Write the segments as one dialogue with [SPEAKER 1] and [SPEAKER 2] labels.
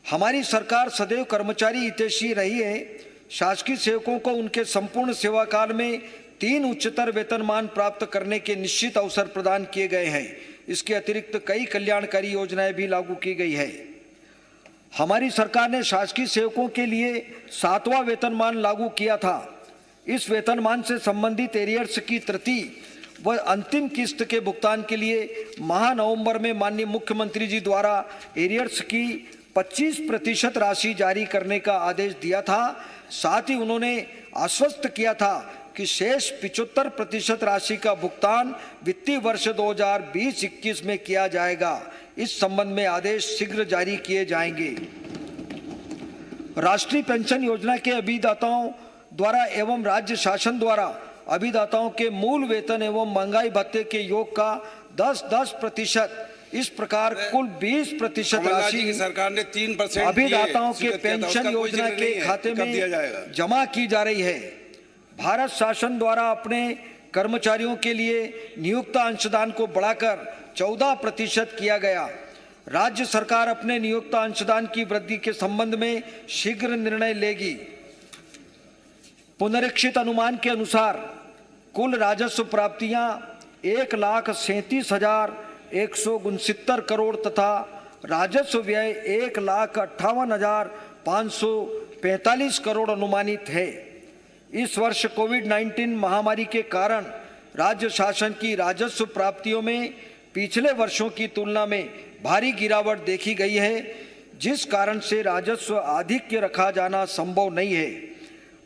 [SPEAKER 1] हमारी सरकार सदैव कर्मचारी हितैषी रही है। शासकीय सेवकों को उनके संपूर्ण सेवा काल में 3 उच्चतर वेतनमान प्राप्त करने के निश्चित अवसर प्रदान किए गए हैं। इसके अतिरिक्त कई कल्याणकारी योजनाएं भी लागू की गई है। हमारी सरकार ने शासकीय सेवकों के लिए 7वां वेतनमान लागू किया था। इस वेतनमान से संबंधित एरियर्स की तृतीय व अंतिम किस्त के भुगतान के लिए माह नवंबर में माननीय मुख्यमंत्री जी द्वारा एरियर्स की 25% राशि जारी करने का आदेश दिया था। साथ ही उन्होंने आश्वस्त किया था कि शेष 75% राशि का भुगतान वित्तीय वर्ष 2020-21 में किया जाएगा। इस संबंध में आदेश शीघ्र जारी किए जाएंगे। राष्ट्रीय पेंशन योजना के अभिदाताओं द्वारा एवं राज्य शासन द्वारा अभिदाताओं के मूल वेतन एवं महंगाई भत्ते के योग का 10% इस प्रकार कुल 20% राशि
[SPEAKER 2] सरकार ने 3%
[SPEAKER 1] अभिदाताओं के पेंशन योजना के खाते में जमा की जा रही है। भारत शासन द्वारा अपने कर्मचारियों के लिए नियुक्त अंशदान को बढ़ाकर 14% किया गया। राज्य सरकार अपने नियुक्त अंशदान की वृद्धि के संबंध में शीघ्र निर्णय लेगी। पुनरीक्षित अनुमान के अनुसार कुल राजस्व प्राप्तियां 1,37,169 करोड़ तथा राजस्व व्यय 1,58,545 करोड़ अनुमानित है। इस वर्ष कोविड-19 महामारी के कारण राज्य शासन की राजस्व प्राप्तियों में पिछले वर्षों की तुलना में भारी गिरावट देखी गई है, जिस कारण से राजस्व आधिक्य रखा जाना संभव नहीं है।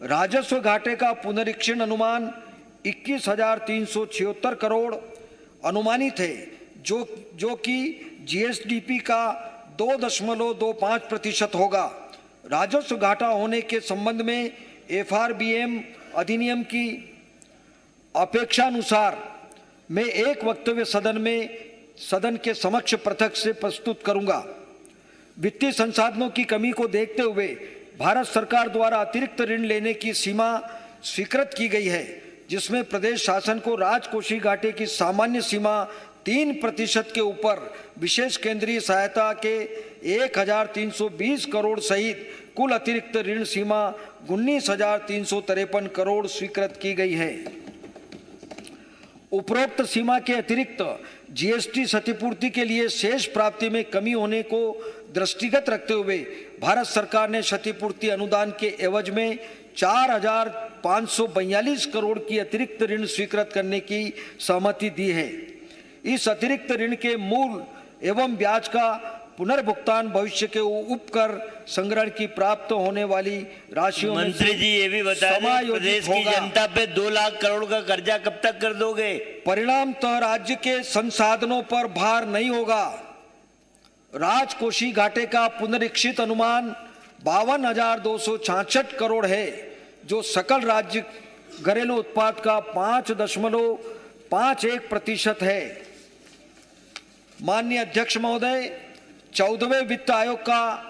[SPEAKER 1] राजस्व घाटे का पुनरीक्षण अनुमान 21,376 करोड़ अनुमानित है, जो कि जीएसडीपी का 2.25% होगा। राजस्व घाटा होने के संबंध में एफआरबीएम अधिनियम की अपेक्षानुसार मैं एक वक्तव्य सदन के समक्ष पृथक से प्रस्तुत करूंगा। वित्तीय संसाधनों की कमी को देखते हुए भारत सरकार द्वारा अतिरिक्त ऋण लेने की सीमा स्वीकृत की गई है, जिसमें प्रदेश शासन को राजकोषीय घाटे की सामान्य सीमा 3% के ऊपर विशेष केंद्रीय सहायता के 1,320 करोड़ सहित कुल अतिरिक्त ऋण सीमा 19,353 करोड़ स्वीकृत की गई है। उपरोक्त सीमा के अतिरिक्त जीएसटी क्षतिपूर्ति के लिए शेष प्राप्ति में कमी होने को दृष्टिगत रखते हुए भारत सरकार ने क्षतिपूर्ति अनुदान के एवज में 4,542 करोड़ की अतिरिक्त ऋण स्वीकृत करने की सहमति दी है। इस अतिरिक्त ऋण के मूल एवं ब्याज का पुनर्भुगतान भविष्य के उपकर संग्रहण की प्राप्त होने वाली राशियों में
[SPEAKER 3] मंत्री जी ये भी बता दें, प्रदेश की जनता पे 2 लाख करोड़ का कर्जा कब तक कर दोगे?
[SPEAKER 1] परिणामतः राज्य के संसाधनों पर भार नहीं होगा। राजकोषीय घाटे का पुनरीक्षित अनुमान 52,266 करोड़ है, जो सकल राज्य घरेलू उत्पाद का 5.51% है। माननीय अध्यक्ष महोदय, 14वें वित्त आयोग का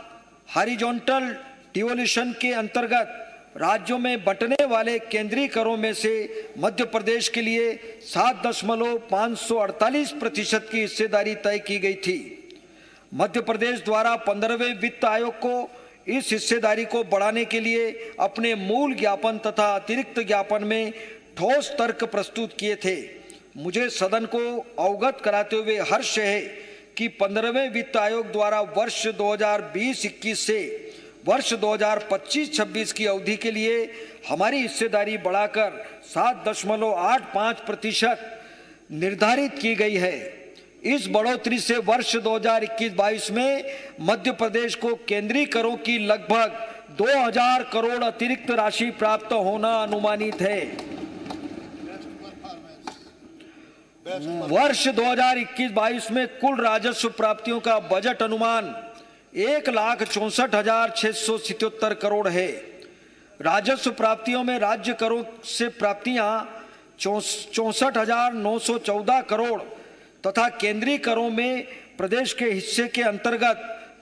[SPEAKER 1] हॉरिजॉन्टल डिवोल्यूशन के अंतर्गत राज्यों में बंटने वाले केंद्रीय करों में से मध्य प्रदेश के लिए 7.548% की हिस्सेदारी तय की गई थी। मध्य प्रदेश द्वारा 15वें वित्त आयोग को इस हिस्सेदारी को बढ़ाने के लिए अपने मूल ज्ञापन तथा अतिरिक्त ज्ञापन में ठोस तर्क प्रस्तुत किए थे। मुझे सदन को अवगत कराते हुए हर्ष है कि 15वें वित्त आयोग द्वारा वर्ष 2020-21 से वर्ष 2025-26 की अवधि के लिए हमारी हिस्सेदारी बढ़ाकर 7.85% निर्धारित की गई है। इस बढ़ोतरी से वर्ष 2021-22 में मध्य प्रदेश को केंद्रीय करों की लगभग 2,000 करोड़ अतिरिक्त राशि प्राप्त होना अनुमानित है। वर्ष 2021-22 में कुल राजस्व प्राप्तियों का बजट अनुमान 1,64,677 करोड़ है। राजस्व प्राप्तियों में राज्य करों से प्राप्तियां 64,914 करोड़ तथा केंद्रीय करों में प्रदेश के हिस्से के अंतर्गत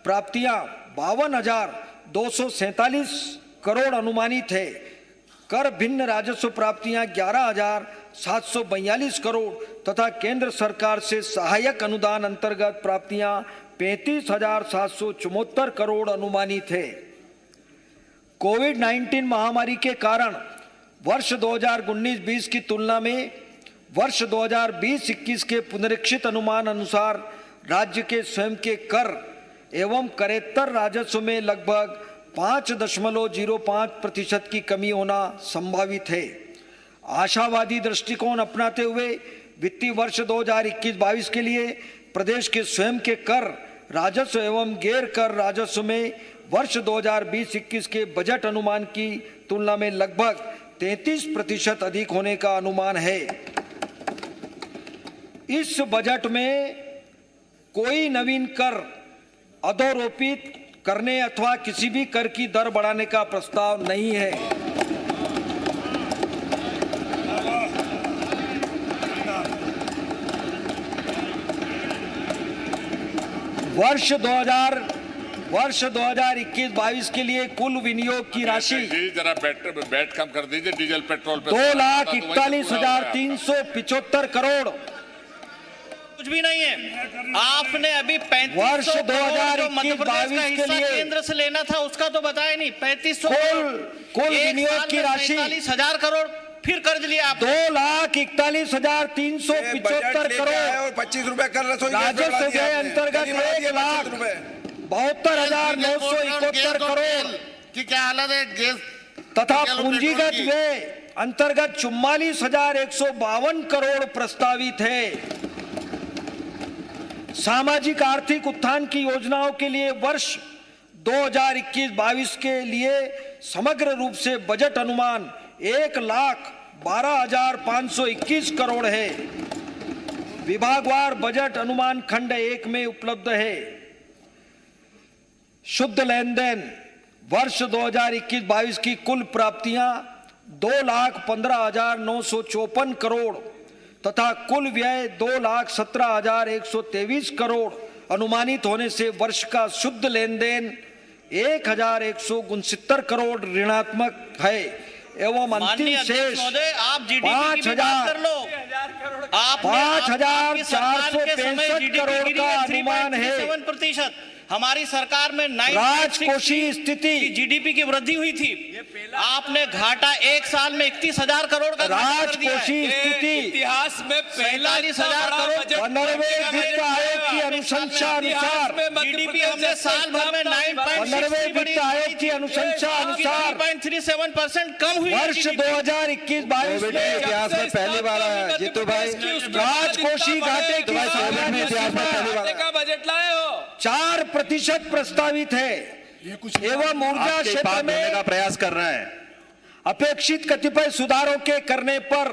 [SPEAKER 1] प्राप्तियां 52,247 करोड़ अनुमानित है। कर भिन्न राजस्व प्राप्तियां 11,742 करोड़ तथा केंद्र सरकार से सहायक अनुदान अंतर्गत प्राप्तियां 35,774 करोड़ अनुमानित है। कोविड-19 महामारी के कारण वर्ष 2019-20 की तुलना में वर्ष 2020-21 के पुनरीक्षित अनुमान अनुसार राज्य के स्वयं के कर एवं करेत्तर राजस्व में लगभग 5.05% की कमी होना संभावित है। आशावादी दृष्टिकोण अपनाते हुए वित्तीय वर्ष 2021-22 के लिए प्रदेश के स्वयं के कर राजस्व एवं गैर कर राजस्व में वर्ष 2020-21 के बजट अनुमान की तुलना में लगभग 33% अधिक होने का अनुमान है। इस बजट में कोई नवीन कर अधोरोपित करने अथवा किसी भी कर की दर बढ़ाने का प्रस्ताव नहीं है। वर्ष 2021-22 के लिए कुल विनियोग की राशि
[SPEAKER 2] जरा बैट कम कर दीजिए, डीजल पेट्रोल पे
[SPEAKER 1] 2,41,375 करोड़।
[SPEAKER 3] कुछ भी नहीं है। आपने अभी
[SPEAKER 1] 3500
[SPEAKER 3] वर्ष 2021-22
[SPEAKER 1] के लिए
[SPEAKER 3] केंद्र से लेना था, उसका तो बताया नहीं। 3500
[SPEAKER 1] कुल विनियोग की राशि
[SPEAKER 3] 45,000 करोड़ फिर कर्ज लिया आप।
[SPEAKER 1] 2,41,375 करोड़
[SPEAKER 4] और 25 रुपए कर रसोई
[SPEAKER 1] राजस्व व्यय अंतर्गत 1,72,971 करोड़
[SPEAKER 3] की क्या हालत है गैस
[SPEAKER 1] तथा पूंजीगत व्यय अंतर्गत 44,152 करोड़ प्रस्तावित है। सामाजिक आर्थिक उत्थान की योजनाओं के लिए वर्ष 2021-22 के लिए समग्र रूप से बजट अनुमान 1,12,521 करोड़ है। विभागवार बजट अनुमान खंड 1 में उपलब्ध है। शुद्ध लेन देन वर्ष 2021-22 की कुल प्राप्तियां 2,15,954 करोड़ तथा कुल व्यय 2,17,123 करोड़ अनुमानित होने से वर्ष का शुद्ध लेन देन 1,169 करोड़ ऋणात्मक है एवं अंतिम शेष 5,465 करोड़ का अनुमान है।
[SPEAKER 3] 7% हमारी सरकार में
[SPEAKER 1] राजकोषीय स्थिति
[SPEAKER 3] जीडीपी की वृद्धि हुई थी। आपने घाटा एक साल में 31,000 करोड़ का
[SPEAKER 1] राजकोषीय स्थिति
[SPEAKER 5] इतिहास में पहला
[SPEAKER 3] 45,000 करोड़
[SPEAKER 1] 15वें वित्त आयोग की अनुशंसा अनुसार
[SPEAKER 3] जीडीपी हमने साल भर में
[SPEAKER 1] 15वें वित्त आयोग की अनुशंसा अनुसार
[SPEAKER 3] 9.37% कम हुई।
[SPEAKER 1] वर्ष 2021-22 में
[SPEAKER 4] इतिहास में पहली बार आया जीतू भाई,
[SPEAKER 1] राजकोषीय घाटे की
[SPEAKER 5] का बजट लाए हो
[SPEAKER 1] 4% प्रस्तावित है एवं ऊर्जा क्षेत्र में
[SPEAKER 4] का प्रयास कर रहे हैं।
[SPEAKER 1] अपेक्षित कतिपय सुधारों के करने पर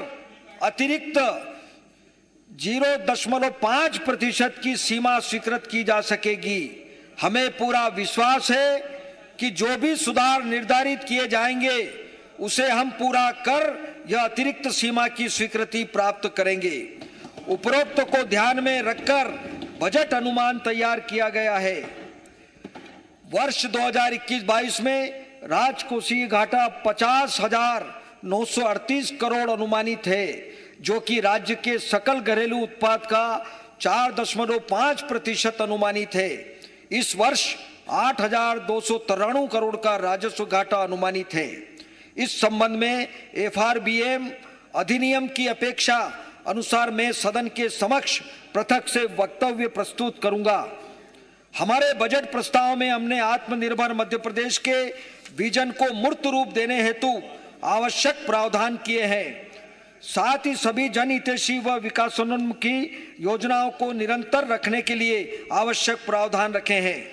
[SPEAKER 1] अतिरिक्त 0.5% की सीमा स्वीकृत की जा सकेगी। हमें पूरा विश्वास है कि जो भी सुधार निर्धारित किए जाएंगे उसे हम पूरा कर यह अतिरिक्त सीमा की स्वीकृति प्राप्त करेंगे। उपरोक्त को ध्यान में रखकर बजट अनुमान तैयार किया गया है। वर्ष 2021-22 में राजकोषीय घाटा 50,938 करोड़ अनुमानित है, जो कि राज्य के सकल घरेलू उत्पाद का 4.5% अनुमानित है। इस वर्ष 8,293 करोड़ का राजस्व घाटा अनुमानित है। इस संबंध में FRBM अधिनियम की अपेक्षा अनुसार मैं सदन के समक्ष पृथक से वक्तव्य प्रस्तुत करूंगा। हमारे बजट प्रस्ताव में हमने आत्मनिर्भर मध्य प्रदेश के विजन को मूर्त रूप देने हेतु आवश्यक प्रावधान किए हैं। साथ ही सभी जनहितैषी व विकासोन्मुखी योजनाओं को निरंतर रखने के लिए आवश्यक प्रावधान रखे हैं।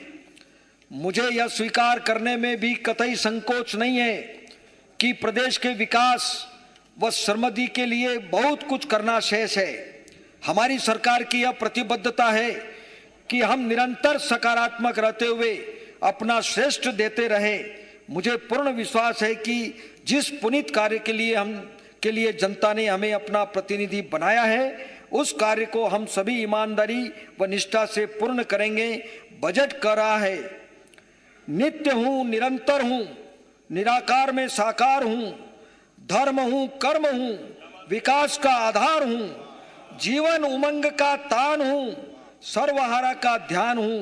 [SPEAKER 1] मुझे यह स्वीकार करने में भी कतई संकोच नहीं है कि प्रदेश के विकास व समृद्धि के लिए बहुत कुछ करना शेष है। हमारी सरकार की यह प्रतिबद्धता है कि हम निरंतर सकारात्मक रहते हुए अपना श्रेष्ठ देते रहे। मुझे पूर्ण विश्वास है कि जिस पुनीत कार्य के लिए जनता ने हमें अपना प्रतिनिधि बनाया है, उस कार्य को हम सभी ईमानदारी व निष्ठा से पूर्ण करेंगे। बजट कर रहा है, नित्य हूं, निरंतर हूं, निराकार में साकार हूं, धर्म हूं, कर्म हूं, विकास का आधार हूं, जीवन उमंग का तान हूं, सर्वहारा का ध्यान हूं।